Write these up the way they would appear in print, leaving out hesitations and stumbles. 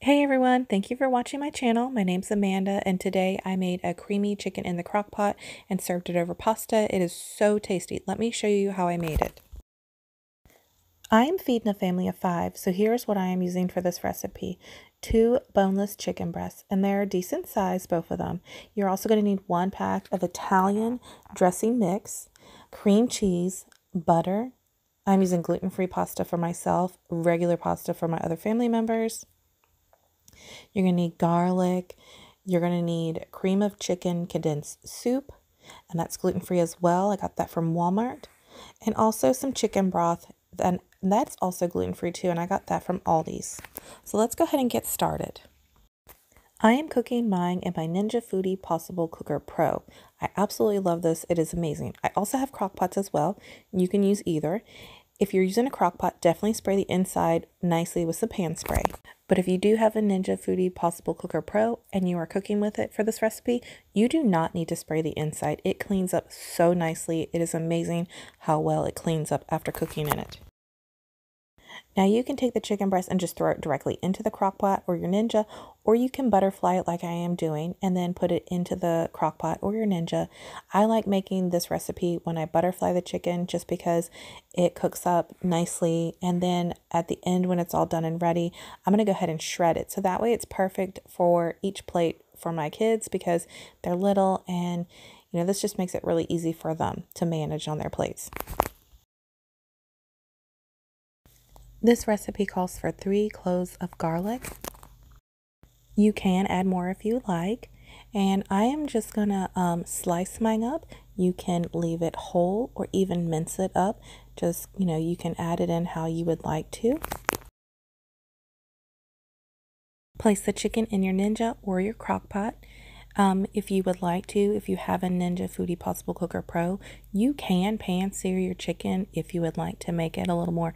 Hey everyone, thank you for watching my channel. My name's Amanda and today I made a creamy chicken in the crock pot and served it over pasta. It is so tasty. Let me show you how I made it. I am feeding a family of 5, so here's what I am using for this recipe. 2 boneless chicken breasts, and they're a decent size, both of them. You're also going to need 1 pack of Italian dressing mix, cream cheese, butter. I'm using gluten-free pasta for myself, regular pasta for my other family members. You're going to need garlic. You're going to need cream of chicken condensed soup, and that's gluten-free as well. I got that from Walmart. And also some chicken broth, and that's also gluten-free too, and I got that from Aldi's. So let's go ahead and get started. I am cooking mine in my Ninja Foodi Possible Cooker Pro. I absolutely love this. It is amazing. I also have crock pots as well. You can use either. If you're using a crock pot, definitely spray the inside nicely with some pan spray. But if you do have a Ninja Foodi Possible Cooker Pro and you are cooking with it for this recipe, you do not need to spray the inside. It cleans up so nicely. It is amazing how well it cleans up after cooking in it. Now you can take the chicken breast and just throw it directly into the crock pot or your Ninja, or you can butterfly it like I am doing and then put it into the crock pot or your Ninja. I like making this recipe when I butterfly the chicken just because it cooks up nicely, and then at the end when it's all done and ready, I'm going to go ahead and shred it. So that way it's perfect for each plate for my kids because they're little, and this just makes it really easy for them to manage on their plates. This recipe calls for 3 cloves of garlic. You can add more if you like. And I am just gonna slice mine up. You can leave it whole or even mince it up. Just, you can add it in how you would like to. Place the chicken in your Ninja or your crock pot. If you would like to, if you have a Ninja Foodi Possible Cooker Pro, you can pan sear your chicken if you would like to make it a little more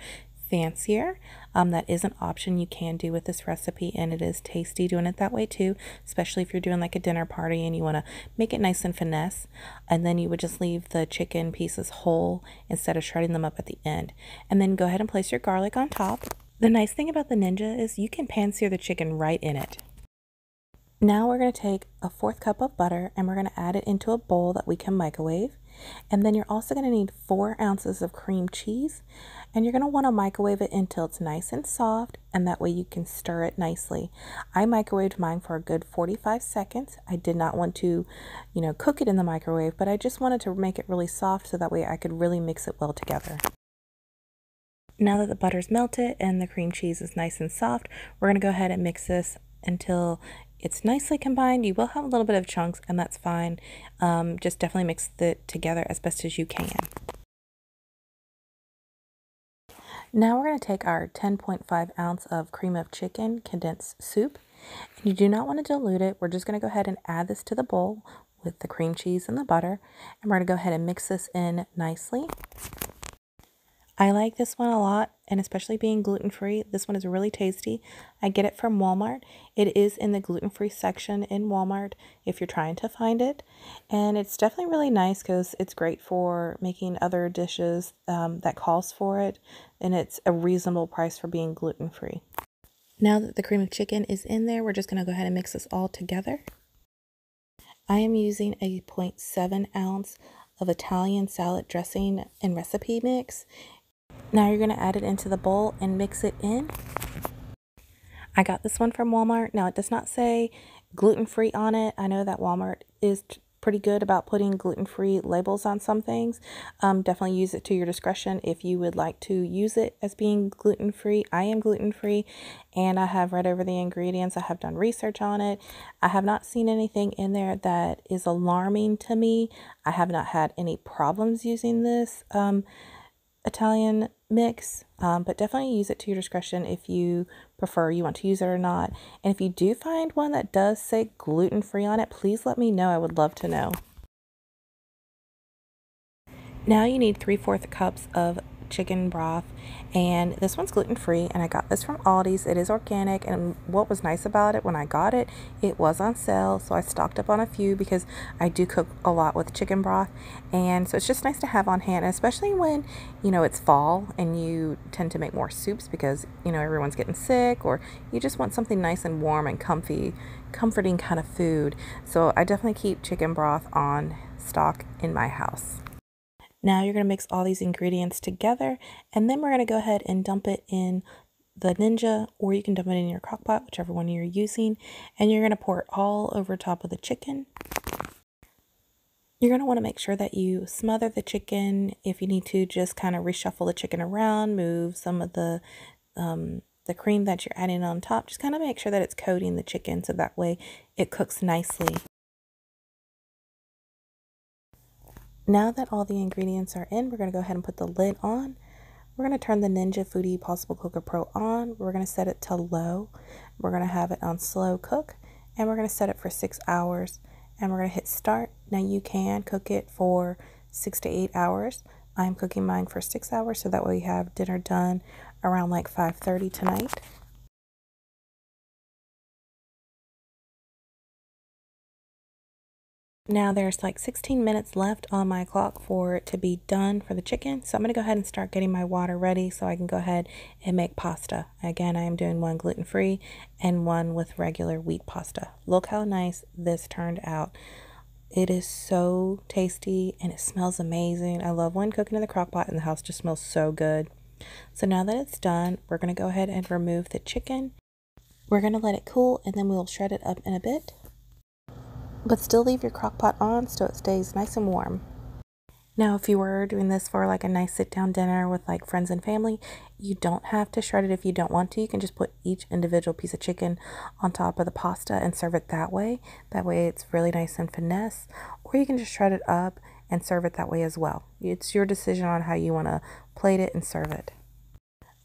fancier. That is an option you can do with this recipe, and it is tasty doing it that way too, especially if you're doing like a dinner party and you want to make it nice and finesse. And then you would just leave the chicken pieces whole instead of shredding them up at the end, and then go ahead and place your garlic on top. The nice thing about the Ninja is you can pan sear the chicken right in it. Now we're going to take a 1/4 cup of butter and we're going to add it into a bowl that we can microwave. And then you're also going to need 4 ounces of cream cheese, and you're going to want to microwave it until it's nice and soft, and that way you can stir it nicely. I microwaved mine for a good 45 seconds. I did not want to, cook it in the microwave, but I just wanted to make it really soft so that way I could really mix it well together. Now that the butter's melted and the cream cheese is nice and soft, we're going to go ahead and mix this until it's nicely combined. You will have a little bit of chunks, and that's fine. Just definitely mix it together as best as you can. Now we're going to take our 10.5 ounce of cream of chicken condensed soup. And you do not want to dilute it. We're just going to go ahead and add this to the bowl with the cream cheese and the butter. And we're going to go ahead and mix this in nicely. I like this one a lot, and especially being gluten-free, this one is really tasty. I get it from Walmart. It is in the gluten-free section in Walmart if you're trying to find it. And it's definitely really nice because it's great for making other dishes that calls for it, and it's a reasonable price for being gluten-free. Now that the cream of chicken is in there, we're just going to go ahead and mix this all together. I am using a 0.7 ounce of Italian salad dressing and recipe mix. Now you're going to add it into the bowl and mix it in. I got this one from Walmart. Now it does not say gluten-free on it. I know that Walmart is pretty good about putting gluten-free labels on some things. Definitely use it to your discretion if you would like to use it as being gluten-free. I am gluten-free, and I have read over the ingredients. I have done research on it. I have not seen anything in there that is alarming to me. I have not had any problems using this Italian mix, but definitely use it to your discretion if you prefer, you want to use it or not. And if you do find one that does say gluten-free on it, please let me know. I would love to know. Now you need 3/4 cups of chicken broth, and this one's gluten-free, and I got this from Aldi's. It is organic, and what was nice about it, when I got it, it was on sale, so I stocked up on a few because I do cook a lot with chicken broth, and so it's just nice to have on hand, especially when, you know, it's fall and you tend to make more soups because, you know, everyone's getting sick, or you just want something nice and warm and comforting kind of food. So I definitely keep chicken broth on stock in my house. Now you're going to mix all these ingredients together, and then we're going to go ahead and dump it in the Ninja, or you can dump it in your Crockpot, whichever one you're using, and you're going to pour it all over top of the chicken. You're going to want to make sure that you smother the chicken. If you need to, just kind of reshuffle the chicken around, move some of the cream that you're adding on top. Just kind of make sure that it's coating the chicken so that way it cooks nicely. Now that all the ingredients are in, we're going to go ahead and put the lid on. We're going to turn the Ninja Foodi Possible Cooker Pro on. We're going to set it to low. We're going to have it on slow cook, and we're going to set it for 6 hours. And we're going to hit start. Now you can cook it for 6 to 8 hours. I'm cooking mine for 6 hours, so that way we have dinner done around like 5:30 tonight. Now there's like 16 minutes left on my clock for it to be done for the chicken. So I'm going to go ahead and start getting my water ready so I can go ahead and make pasta. Again, I am doing one gluten-free and one with regular wheat pasta. Look how nice this turned out. It is so tasty and it smells amazing. I love when cooking in the crock pot and the house just smells so good. So now that it's done, we're going to go ahead and remove the chicken. We're going to let it cool, and then we'll shred it up in a bit. But still leave your crock pot on so it stays nice and warm. Now, if you were doing this for like a nice sit-down dinner with like friends and family, you don't have to shred it if you don't want to. You can just put each individual piece of chicken on top of the pasta and serve it that way. That way it's really nice and finesse. Or you can just shred it up and serve it that way as well. It's your decision on how you want to plate it and serve it.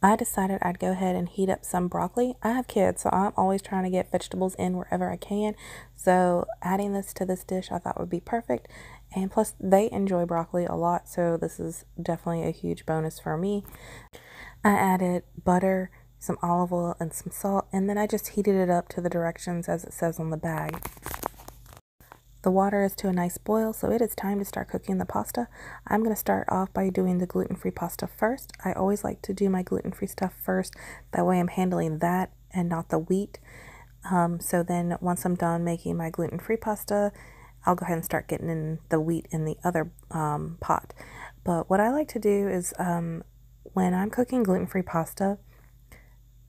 I decided I'd go ahead and heat up some broccoli. I have kids, so I'm always trying to get vegetables in wherever I can. So adding this to this dish I thought would be perfect. And plus they enjoy broccoli a lot, so this is definitely a huge bonus for me. I added butter, some olive oil, and some salt, and then I just heated it up to the directions as it says on the bag. The water is to a nice boil, so it is time to start cooking the pasta. I'm going to start off by doing the gluten-free pasta first. I always like to do my gluten-free stuff first. That way I'm handling that and not the wheat. So then once I'm done making my gluten-free pasta, I'll go ahead and start getting in the wheat in the other pot. But what I like to do is when I'm cooking gluten-free pasta,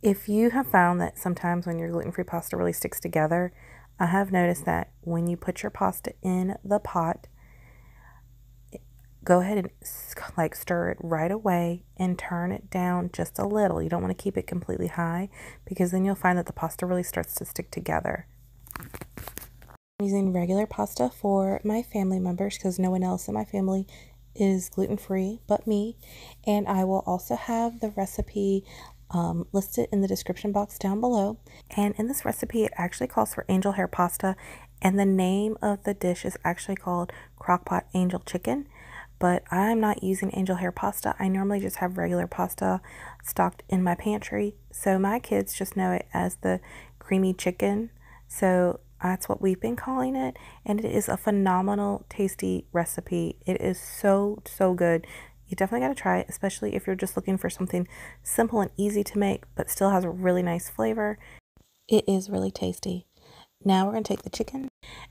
if you have found that sometimes when your gluten-free pasta really sticks together, I have noticed that when you put your pasta in the pot, go ahead and like stir it right away and turn it down just a little. You don't want to keep it completely high because then you'll find that the pasta really starts to stick together. I'm using regular pasta for my family members because no one else in my family is gluten-free but me. And I will also have the recipe listed in the description box down below. And in this recipe, it actually calls for angel hair pasta, and the name of the dish is actually called Crockpot Angel Chicken. But I'm not using angel hair pasta. I normally just have regular pasta stocked in my pantry. So my kids just know it as the creamy chicken. So that's what we've been calling it. And it is a phenomenal, tasty recipe. It is so good. You definitely got to try it, especially if you're just looking for something simple and easy to make, but still has a really nice flavor. It is really tasty. Now we're going to take the chicken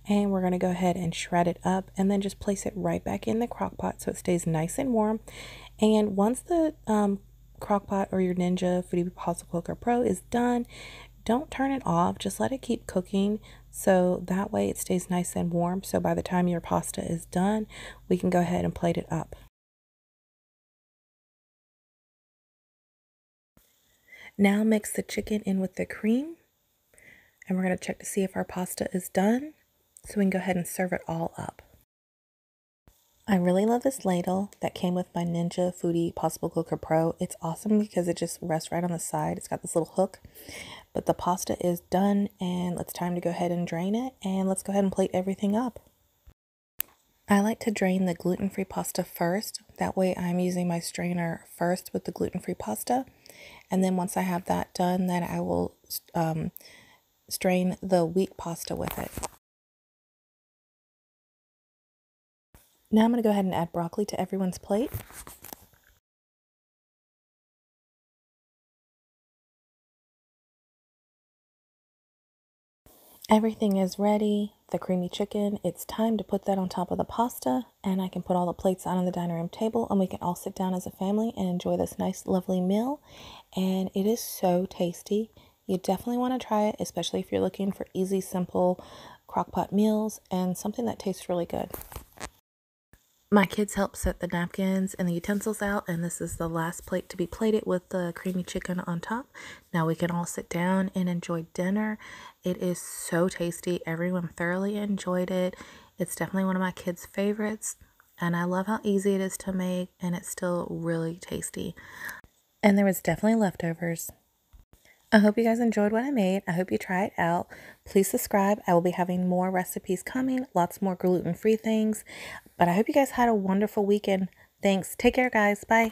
and we're going to go ahead and shred it up and then just place it right back in the crock pot so it stays nice and warm. And once the crock pot or your Ninja Foodi Possible Cooker Pro is done, don't turn it off. Just let it keep cooking so that way it stays nice and warm. So by the time your pasta is done, we can go ahead and plate it up. Now mix the chicken in with the cream, and we're going to check to see if our pasta is done so we can go ahead and serve it all up. I really love this ladle that came with my Ninja Foodi Possible Cooker Pro. It's awesome because it just rests right on the side. It's got this little hook, but the pasta is done and it's time to go ahead and drain it, and let's go ahead and plate everything up. I like to drain the gluten-free pasta first. That way I'm using my strainer first with the gluten-free pasta. And then once I have that done, then I will strain the wheat pasta with it. Now I'm going to go ahead and add broccoli to everyone's plate. Everything is ready. The creamy chicken, it's time to put that on top of the pasta, and I can put all the plates out on the dining room table and we can all sit down as a family and enjoy this nice lovely meal. And it is so tasty. You definitely want to try it, especially if you're looking for easy, simple crock-pot meals and something that tastes really good. My kids helped set the napkins and the utensils out, and this is the last plate to be plated with the creamy chicken on top. Now we can all sit down and enjoy dinner. It is so tasty. Everyone thoroughly enjoyed it. It's definitely one of my kids' favorites, and I love how easy it is to make, and it's still really tasty. And there was definitely leftovers. I hope you guys enjoyed what I made. I hope you try it out. Please subscribe. I will be having more recipes coming, lots more gluten-free things. But I hope you guys had a wonderful weekend. Thanks. Take care, guys. Bye.